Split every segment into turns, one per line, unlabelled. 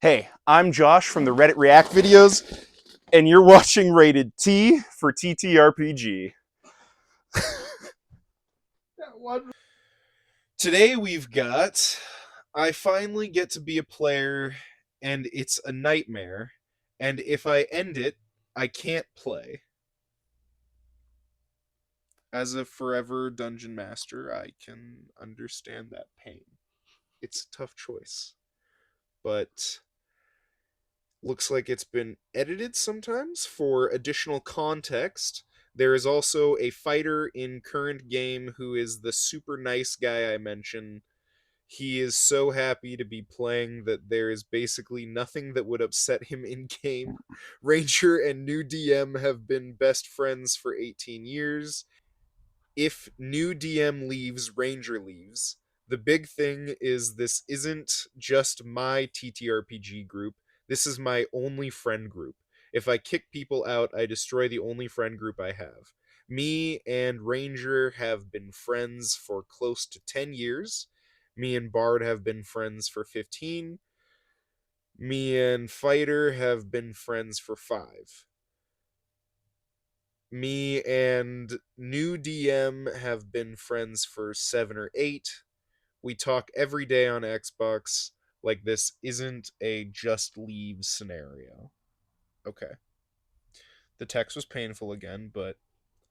Hey, I'm Josh from the Reddit React videos, and you're watching Rated T for TTRPG. Today we've got I finally get to be a player, and it's a nightmare, and if I end it, I can't play. As a forever dungeon master, I can understand that pain. It's a tough choice, but looks like it's been edited sometimes for additional context. There is also a fighter in current game who is the super nice guy I mentioned. He is so happy to be playing that there is basically nothing that would upset him in game. Ranger and new DM have been best friends for 18 years. If new DM leaves, Ranger leaves. The big thing is this isn't just my TTRPG group. This is my only friend group. If I kick people out, I destroy the only friend group I have. Me and Ranger have been friends for close to 10 years. Me and Bard have been friends for 15. Me and Fighter have been friends for 5. Me and new DM have been friends for 7 or 8. We talk every day on Xbox. Like, this isn't a just leave scenario. Okay. The text was painful again, but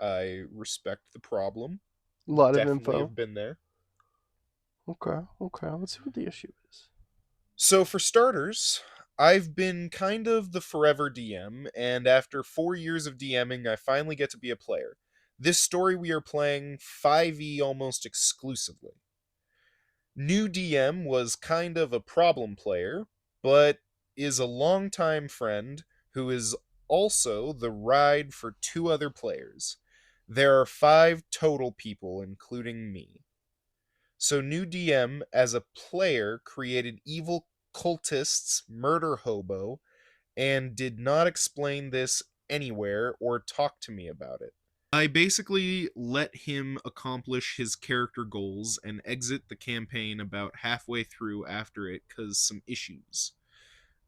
I respect the problem.
A lot of
Definitely
info.
have been there.
Okay. Let's see what the issue is.
So, for starters, I've been kind of the forever DM, and after 4 years of DMing, I finally get to be a player. This story we are playing 5e almost exclusively. New DM was kind of a problem player, but is a longtime friend who is also the ride for 2 other players. There are 5 total people, including me. So new DM, as a player, created evil cultists, murder hobo, and did not explain this anywhere or talk to me about it. I basically let him accomplish his character goals and exit the campaign about halfway through after it cause some issues.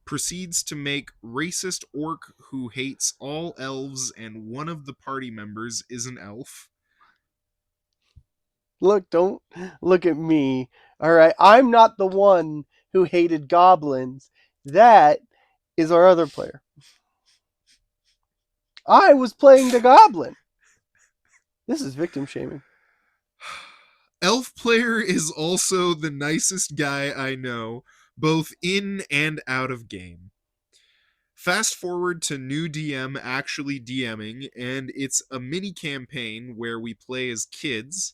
Proceeds to make racist orc who hates all elves and one of the party members is an elf.
Look, don't look at me. All right, I'm not the one who hated goblins. That is our other player. I was playing the goblin. This is victim shaming.
Elf player is also the nicest guy I know, both in and out of game. Fast forward to new DM actually DMing, and it's a mini campaign where we play as kids.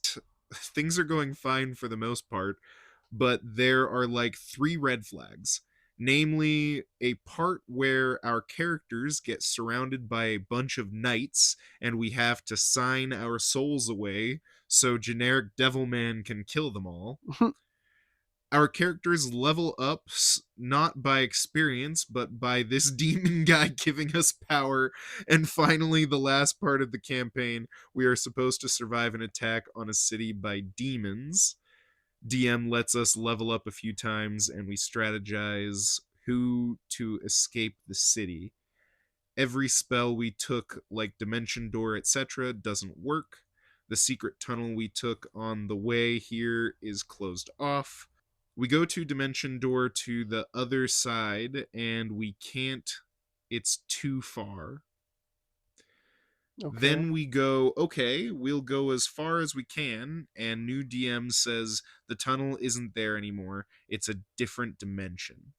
Things are going fine for the most part, but there are like 3 red flags. Namely, a part where our characters get surrounded by a bunch of knights and we have to sign our souls away so generic Devilman can kill them all. Our characters level up not by experience but by this demon guy giving us power. And finally, the last part of the campaign, we are supposed to survive an attack on a city by demons. DM lets us level up a few times and we strategize who to escape the city. Every spell we took, like Dimension Door, etc., doesn't work. The secret tunnel we took on the way here is closed off. We go to Dimension Door to the other side and we can't, it's too far.
Okay.
Then we go, okay, we'll go as far as we can, and new DM says the tunnel isn't there anymore. It's a different dimension.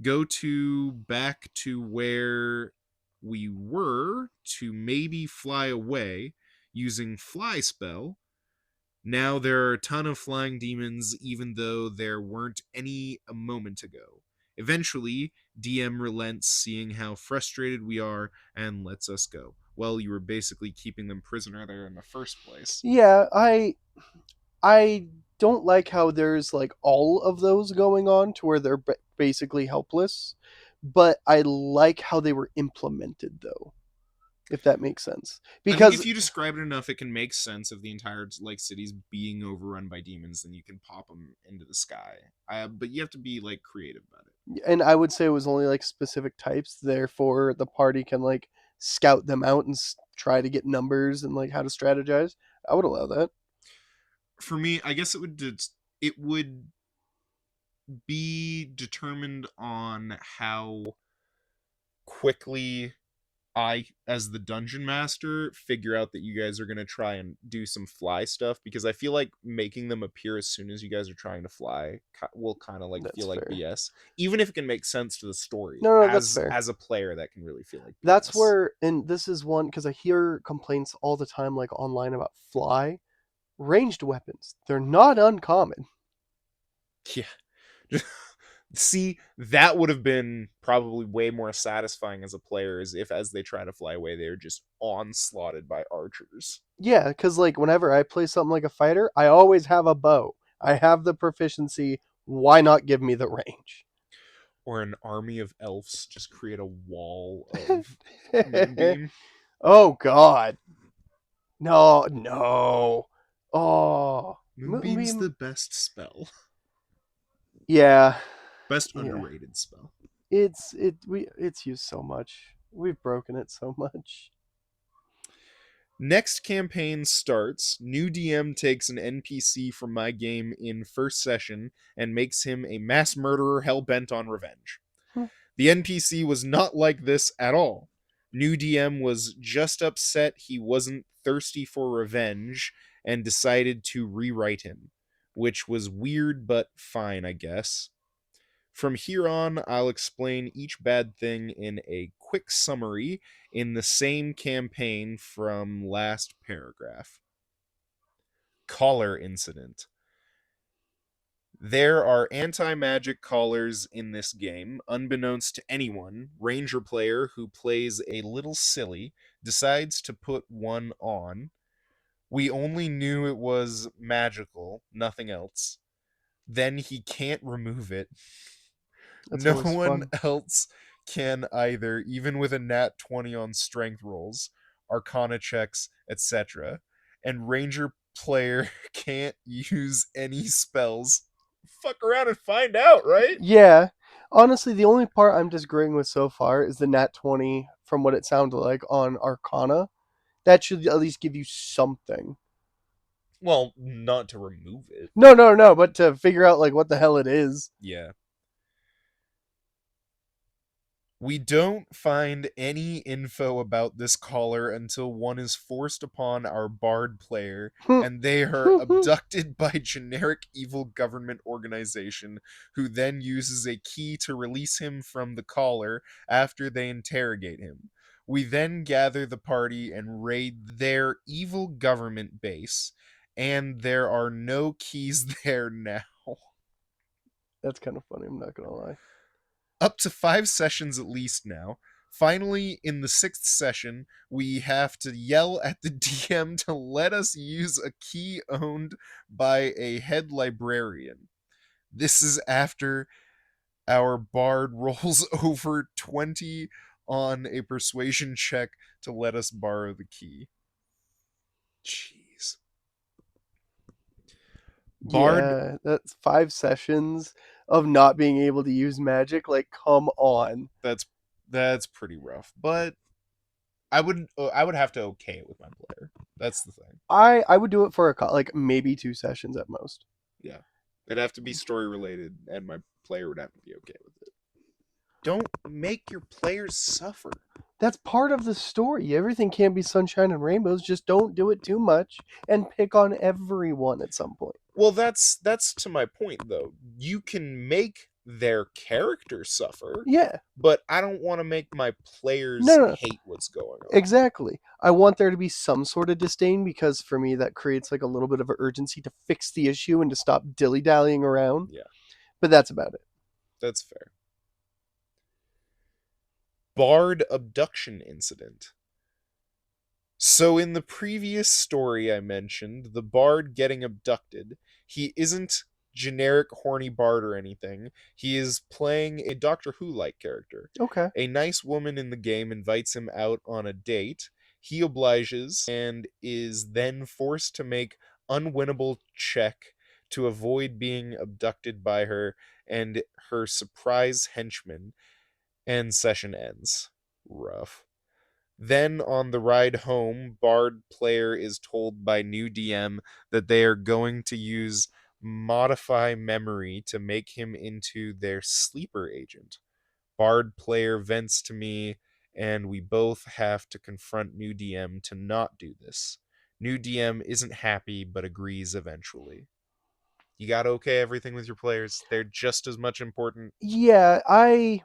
Go to back to where we were to maybe fly away using fly spell. Now there are a ton of flying demons, even though there weren't any a moment ago. Eventually, DM relents, seeing how frustrated we are, and lets us go. Well, you were basically keeping them prisoner there in the first place.
Yeah, I don't like how there's like all of those going on to where they're basically helpless, but I like how they were implemented though. if that makes sense.
I think
Because
if you describe it enough, it can make sense of the entire like cities being overrun by demons. Then you can pop them into the sky. But you have to be like creative about it.
and I would say it was only like specific types, therefore the party can like scout them out and try to get numbers and like how to strategize. I would allow that.
For me, I guess it would be determined on how quickly I, as the dungeon master, figure out that you guys are going to try and do some fly stuff, because I feel like making them appear as soon as you guys are trying to fly will kind of like
That's
feel like
fair.
BS, even if it can make sense to the story.
No, no, that's
As
fair.
as a player, that can really feel like
That's
BS.
where, and this is one because I hear complaints all the time, like online about fly ranged weapons. They're not uncommon.
Yeah. See, that would have been probably way more satisfying as a player, as if as they try to fly away, they're just onslaughted by archers.
Yeah, because like whenever I play something like a fighter, I always have a bow. I have the proficiency. Why not give me the range?
Or an army of elves just create a wall of moonbeam.
Oh God, no, no. Oh,
Moonbeam's the
moonbeam.
best spell.
Yeah,
Best
yeah.
underrated spell.
It's used so much. We've broken it so much.
Next campaign starts. New DM takes an NPC from my game in first session and makes him a mass murderer hell bent on revenge.
Hmm,
The NPC was not like this at all. New DM was just upset he wasn't thirsty for revenge and decided to rewrite him, which was weird but fine, I guess. From here on, I'll explain each bad thing in a quick summary in the same campaign from last paragraph. Collar Incident. There are anti magic collars in this game. Unbeknownst to anyone, Ranger player who plays a little silly decides to put one on. We only knew it was magical, nothing else. Then he can't remove it.
that's
No
always
one
fun.
else can either, even with a nat 20 on strength rolls, arcana checks, etc. And Ranger player can't use any spells. Fuck around and find out, right?
Yeah, honestly, the only part I'm disagreeing with so far is the nat 20 from what it sounded like on Arcana. That should at least give you something.
Well, not to remove it.
No, no, no, but to figure out like what the hell it is.
Yeah. We don't find any info about this caller until one is forced upon our bard player and they are abducted by generic evil government organization who then uses a key to release him from the collar after they interrogate him. We then gather the party and raid their evil government base, and there are no keys there now.
That's kind of funny, I'm not gonna lie.
Up to 5 sessions at least now. Finally, in the sixth session, we have to yell at the DM to let us use a key owned by a head librarian. This is after our bard rolls over 20 on a persuasion check to let us borrow the key. Jeez. Bard,
Yeah, that's 5 sessions of not being able to use magic. Like, come on.
that's that's pretty rough. But I would have to okay it with my player. That's the thing.
I would do it for like maybe 2 sessions at most.
Yeah. It'd have to be story related, and my player would have to be okay with it. Don't make your players suffer.
That's part of the story. Everything can't be sunshine and rainbows. Just don't do it too much and pick on everyone at some point.
Well, that's to my point though. You can make their character suffer,
Yeah.
but I don't want to make my
No,
players
no, no.
hate what's going on.
Exactly. I want there to be some sort of disdain because for me that creates like a little bit of an urgency to fix the issue and to stop dilly dallying around.
Yeah,
But that's about it.
that's fair. Bard abduction incident. So, in the previous story I mentioned, the bard getting abducted, he isn't generic horny bard or anything. He is playing a Doctor Who like character.
Okay.
A nice woman in the game invites him out on a date, He obliges and is then forced to make unwinnable check to avoid being abducted by her and her surprise henchman, and session ends. Rough. Then on the ride home, Bard player is told by new DM that they are going to use modify memory to make him into their sleeper agent. Bard player vents to me, and we both have to confront new DM to not do this. New DM isn't happy but agrees eventually. You got to okay everything with your players. They're just as much important.
Yeah, I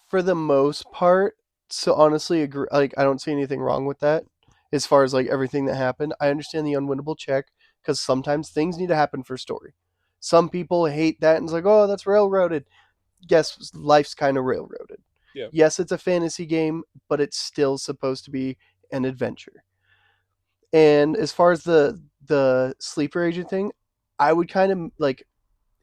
for the most part, so honestly agree, like I don't see anything wrong with that as far as like everything that happened. I understand the unwinnable check because sometimes things need to happen for story. Some people hate that and it's like, oh, that's railroaded. Yes, life's kind of railroaded.
Yeah.
Yes, it's a fantasy game, but it's still supposed to be an adventure. And as far as the sleeper agent thing, I would kind of like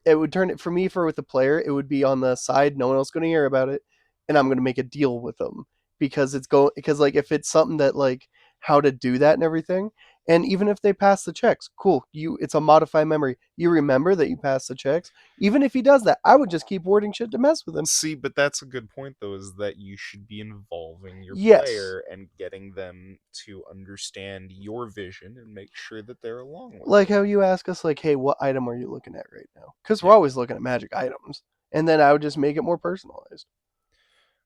it would turn it for me for with the player. It would be on the side, no one else going to hear about it, and I'm going to make a deal with them because because like if it's something that like how to do that and everything, and even if they pass the checks, cool. It's a modified memory. You remember that you passed the checks. Even if he does that, I would just keep wording shit to mess with him.
See, but that's a good point, though, is that you should be involving your
Yes,
player and getting them to understand your vision and make sure that they're along with
like
it.
how you ask us, like, hey, what item are you looking at right now? Because we're
Yeah.
always looking at magic items, and then I would just make it more personalized.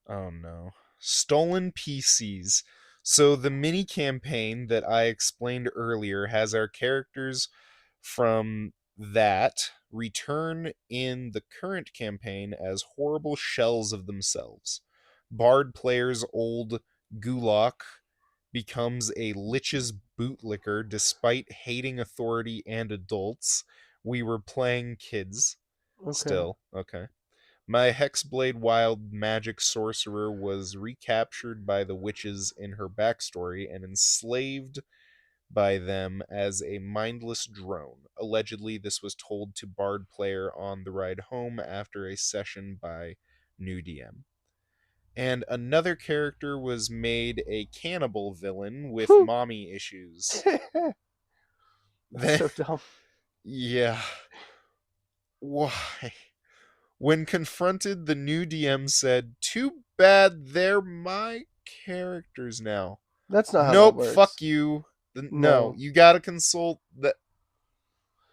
Oh no. Stolen PCs. So the mini campaign that I explained earlier has our characters from that return in the current campaign as horrible shells of themselves. Bard player's old Gulak becomes a lich's bootlicker despite hating authority and adults. We were playing kids
Okay.
still. Okay. My Hexblade Wild magic sorcerer was recaptured by the witches in her backstory and enslaved by them as a mindless drone. Allegedly, this was told to Bard player on the ride home after a session by new DM. And another character was made a cannibal villain with mommy issues.
That's
Then,
so dumb.
yeah, why? When confronted, the new DM said, "Too bad they're my characters now."
That's not how that
Nope, fuck
works.
you. No,
No.
you gotta consult the.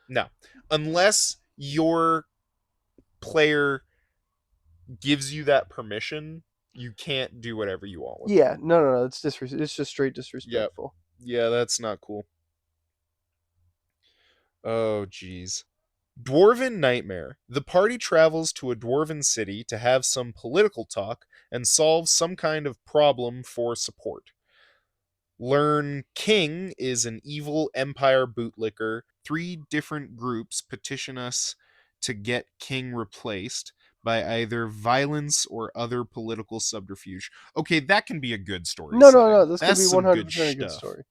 No. Unless your player gives you that permission, you can't do whatever you want with
Yeah,
them.
no. It's just straight
Yep.
disrespectful.
Yeah, that's not cool. Oh, jeez. Dwarven Nightmare. The party travels to a dwarven city to have some political talk and solve some kind of problem for support. Learn King is an evil empire bootlicker. Three different groups petition us to get King replaced by either violence or other political subterfuge. Okay, that can be a good story
No.
setting.
This could
That's
be
some good
100% a good
stuff.
story.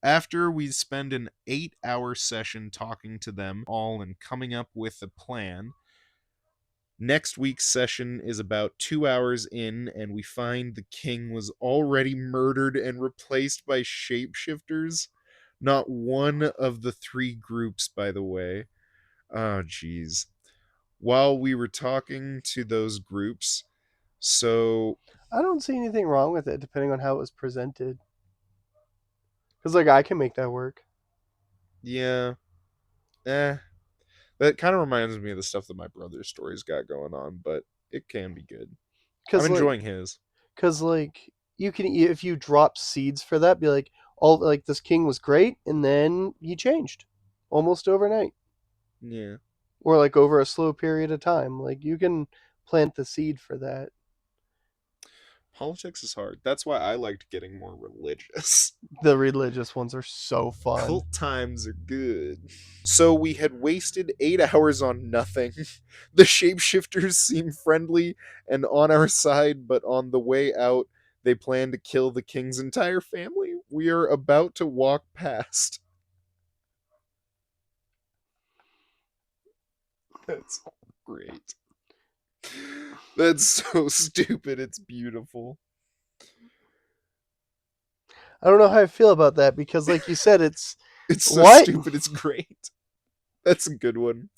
After we spend an 8-hour session talking to them all and coming up with a plan, next week's session is about 2 hours in, and we find the king was already murdered and replaced by shapeshifters. Not one of the three groups, by the way. Oh, jeez. While we were talking to those groups, so
I don't see anything wrong with it, depending on how it was presented. Because like I can make that work.
yeah, eh. That kind of reminds me of the stuff that my brother's stories got going on, but it can be good. I'm
Because
enjoying his.
like you can if you drop seeds for that, be like all like this king was great, and then he changed almost overnight,
Yeah.
or like over a slow period of time. Like you can plant the seed for that.
Politics is hard. That's why I liked getting more religious.
The religious ones are so fun.
Cult times are good. So we had wasted 8 hours on nothing. The shapeshifters seem friendly and on our side, but on the way out, they plan to kill the king's entire family. We are about to walk past. That's great. That's so stupid. It's beautiful.
I don't know how I feel about that because, like you said, it's
It's so
what?
stupid, it's great. That's a good one.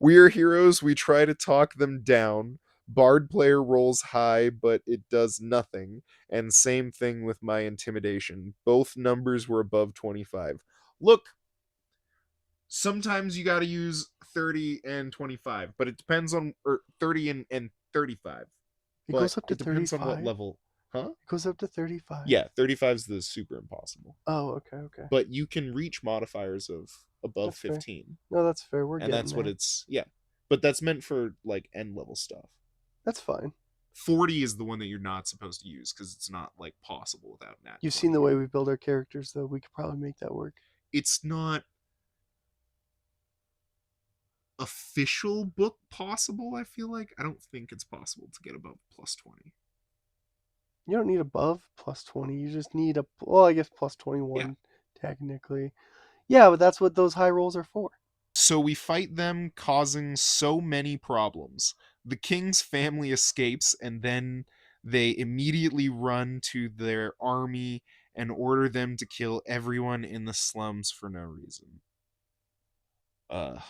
We are heroes, we try to talk them down. Bard player rolls high, but it does nothing. And same thing with my intimidation. Both numbers were above 25. Look, sometimes you got to use 30 and 25, but it depends on, or 30 and 35.
It
But
goes up to
it depends on what
35.
level. Huh?
It goes up to 35.
Yeah, 35 is the super impossible.
Oh, okay, okay.
But you can reach modifiers of above
That's fair.
15.
No, that's fair. We're
And
getting
that's what
there.
it's, yeah. But that's meant for like end level stuff.
That's fine.
40 is the one that you're not supposed to use because it's not like possible without nat
You've seen
20.
the way we build our characters, though. We could probably make that work.
It's not official book possible, I feel like. I don't think it's possible to get above plus 20.
You don't need above plus 20. You just need a, well, I guess plus
Yeah.
21, technically. Yeah, but that's what those high rolls are for.
So we fight them, causing so many problems. The king's family escapes, and then they immediately run to their army and order them to kill everyone in the slums for no reason. Uh,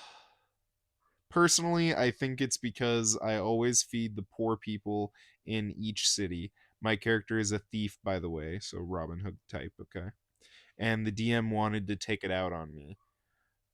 Personally, I think it's because I always feed the poor people in each city. My character is a thief, by the way, so Robin Hood type, okay? And the DM wanted to take it out on me.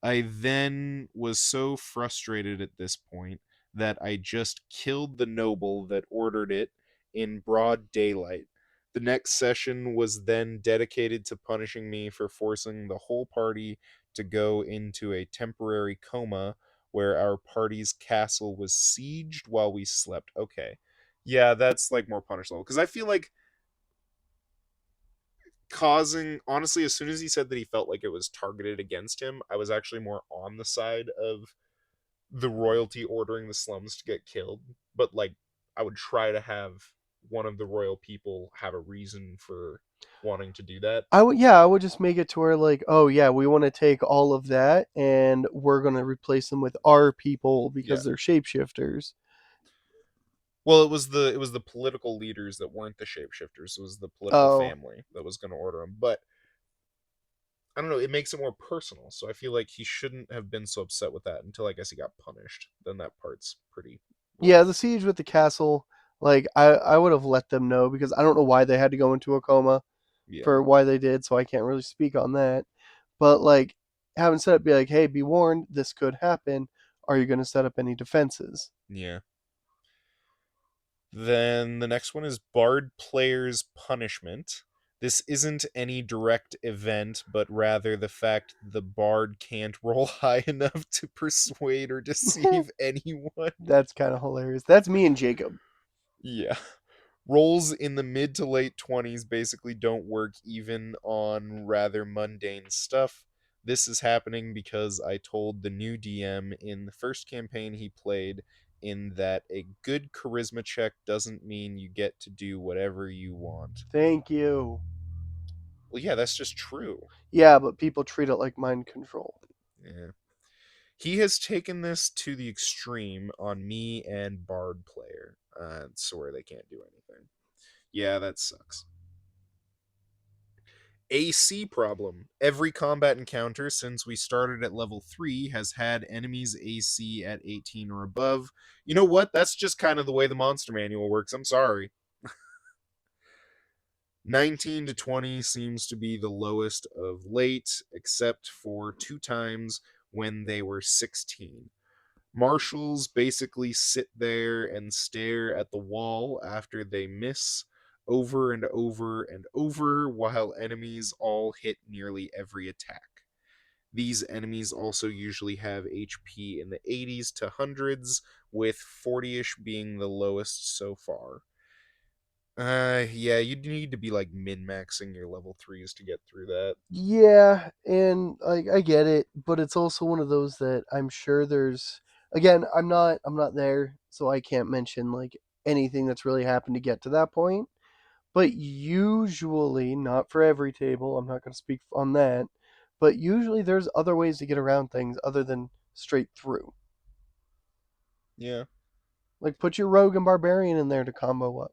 I then was so frustrated at this point that I just killed the noble that ordered it in broad daylight. The next session was then dedicated to punishing me for forcing the whole party to go into a temporary coma where our party's castle was sieged while we slept. Okay. Yeah, that's like more punishable. Because I feel like causing, honestly, as soon as he said that he felt like it was targeted against him, I was actually more on the side of the royalty ordering the slums to get killed. But like, I would try to have one of the royal people have a reason for wanting to do that.
I would, yeah, I would just make it to where, like, oh yeah, we want to take all of that and we're gonna replace them with our people
Yeah.
because they're shapeshifters.
Well, it was the political leaders that weren't the shapeshifters. It was the political
Oh,
family that was going to order them. But I don't know. It makes it more personal. So I feel like he shouldn't have been so upset with that until I guess he got punished. Then that part's pretty
yeah,
rough.
the siege with the castle. Like, I would have let them know because I don't know why they had to go into a coma
Yeah.
for why they did, so I can't really speak on that. But like, having said it, be like, hey, be warned, this could happen. Are you going to set up any defenses?
Yeah. Then the next one is Bard Player's Punishment. This isn't any direct event, but rather the fact the Bard can't roll high enough to persuade or deceive anyone.
That's kind of hilarious. That's me and Jacob.
Yeah. Rolls in the mid to late 20s basically don't work even on rather mundane stuff. This is happening because I told the new DM in the first campaign he played in that a good charisma check doesn't mean you get to do whatever you want.
Thank you.
Well, yeah, that's just true.
Yeah, but people treat it like mind control.
Yeah. He has taken this to the extreme on me and Bard player. So where they can't do anything. Yeah, that sucks. AC problem. Every combat encounter since we started at level 3 has had enemies AC at 18 or above. You know what? That's just kind of the way the monster manual works. I'm sorry. 19 to 20 seems to be the lowest of late, except for 2 times when they were 16. Marshals basically sit there and stare at the wall after they miss over and over and over while enemies all hit nearly every attack. These enemies also usually have HP in the 80s to hundreds, with 40ish being the lowest so far. Yeah, you need to be like min maxing your level 3s to get through that.
Yeah, and I get it, but it's also one of those that I'm sure there's, again, I'm not there, so I can't mention like anything that's really happened to get to that point. But usually, not for every table, I'm not going to speak on that, but usually there's other ways to get around things other than straight through.
Yeah.
Like put your rogue and barbarian in there to combo up.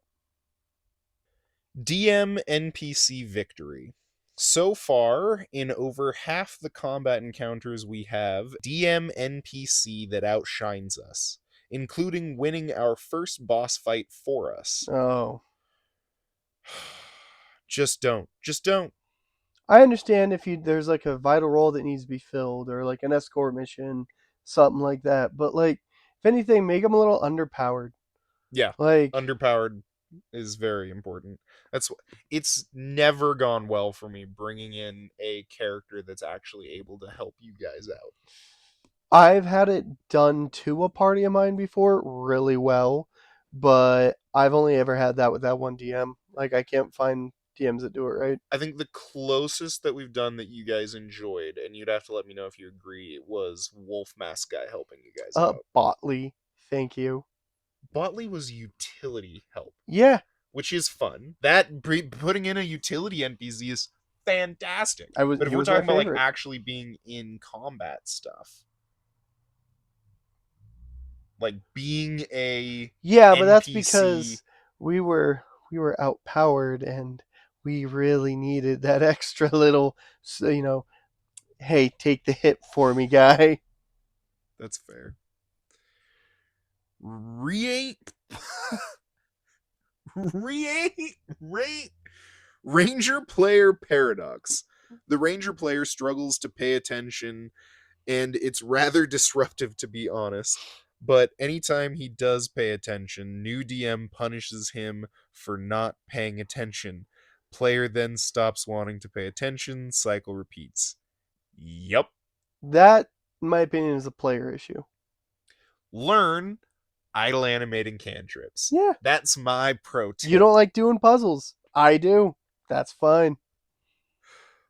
DM NPC victory. So far, in over half the combat encounters we have, DM NPC that outshines us, including winning our first boss fight for us.
Oh,
Just don't. Just don't.
I understand if you there's like a vital role that needs to be filled or like an escort mission, something like that. But like, if anything, make them a little underpowered.
Yeah,
Like,
underpowered is very important. It's never gone well for me bringing in a character that's actually able to help you guys out.
I've had it done to a party of mine before really well, but I've only ever had that with that one DM. Like, I can't find DMs that do it right.
I think the closest that we've done that you guys enjoyed, and you'd have to let me know if you agree, was Wolf Mask Guy helping you guys out.
Botley, thank you.
Botley was utility help,
Yeah,
which is fun. That putting in a utility NPC is fantastic.
I was.
But if
He
we're
was my
talking about like
favorite.
actually being in combat stuff, like being a
Yeah, but that's
NPC,
because we were we were outpowered and we really needed that extra little, hey, take the hit for me, guy.
that's fair. Re re re Ranger player paradox. The Ranger player struggles to pay attention, and it's rather disruptive, to be honest. But anytime he does pay attention, new DM punishes him for not paying attention. Player then stops wanting to pay attention, cycle repeats. Yup.
That, in my opinion, is a player issue.
Learn idle animating cantrips.
Yeah,
That's my pro
you
tip.
don't like doing puzzles. I do. That's fine.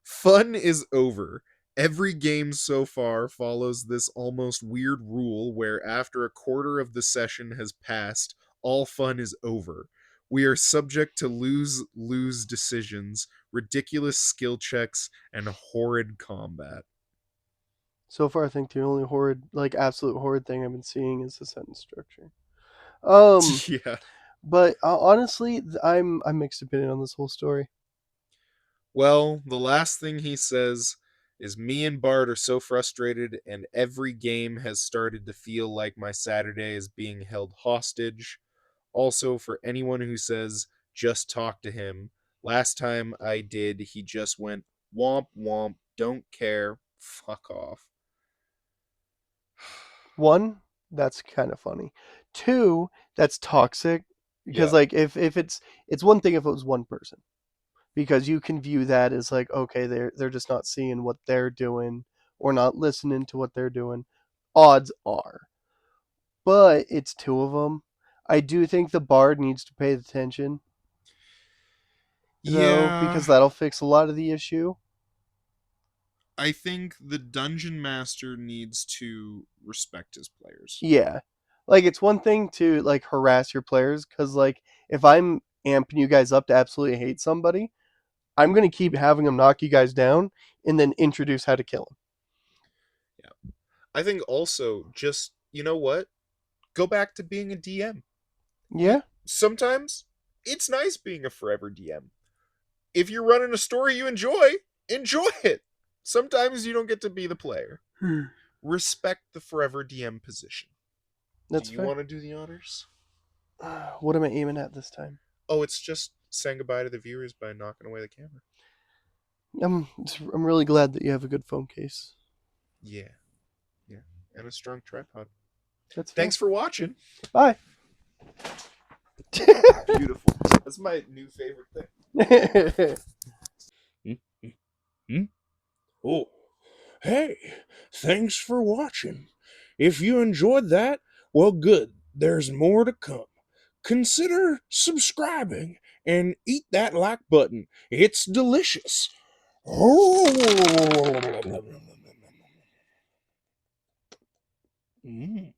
Fun is over. Every game so far follows this almost weird rule where after a quarter of the session has passed, all fun is over. We are subject to lose decisions, ridiculous skill checks, and horrid combat.
So far, I think the only horrid, like absolute horrid thing I've been seeing is the sentence structure. Um,
Yeah.
but honestly, I'm mixed opinion on this whole story.
Well, the last thing he says is me and Bart are so frustrated, and every game has started to feel like my Saturday is being held hostage. Also, for anyone who says just talk to him, last time I did, he just went womp womp, don't care, fuck off.
One, that's kind of funny. Two, that's toxic because
Yeah.
like if it's one thing if it was one person because you can view that as like okay they're just not seeing what they're doing or not listening to what they're doing. Odds are, but it's two of them. I do think the bard needs to pay attention though
Yeah,
because that'll fix a lot of the issue.
I think the dungeon master needs to respect his players.
Yeah. Like it's one thing to like harass your players cuz like if I'm amping you guys up to absolutely hate somebody, I'm going to keep having them knock you guys down and then introduce how to kill them.
Yeah. I think also just, you know what? Go back to being a DM.
Yeah.
Sometimes it's nice being a forever DM. If you're running a story you enjoy, enjoy it. Sometimes you don't get to be the player. Respect the forever DM position. Do
That's
you
fair.
want to do the honors?
What am I aiming at this time?
Oh, it's just saying goodbye to the viewers by knocking away the camera.
I'm really glad that you have a good phone case.
Yeah, yeah. And a strong tripod.
That's fair.
Thanks for watching.
Bye.
Beautiful. That's my new favorite thing. Hmm? Oh, hey, thanks for watching. If you enjoyed that, well, good. There's more to come. Consider subscribing and eat that like button. It's delicious. Oh. Mm.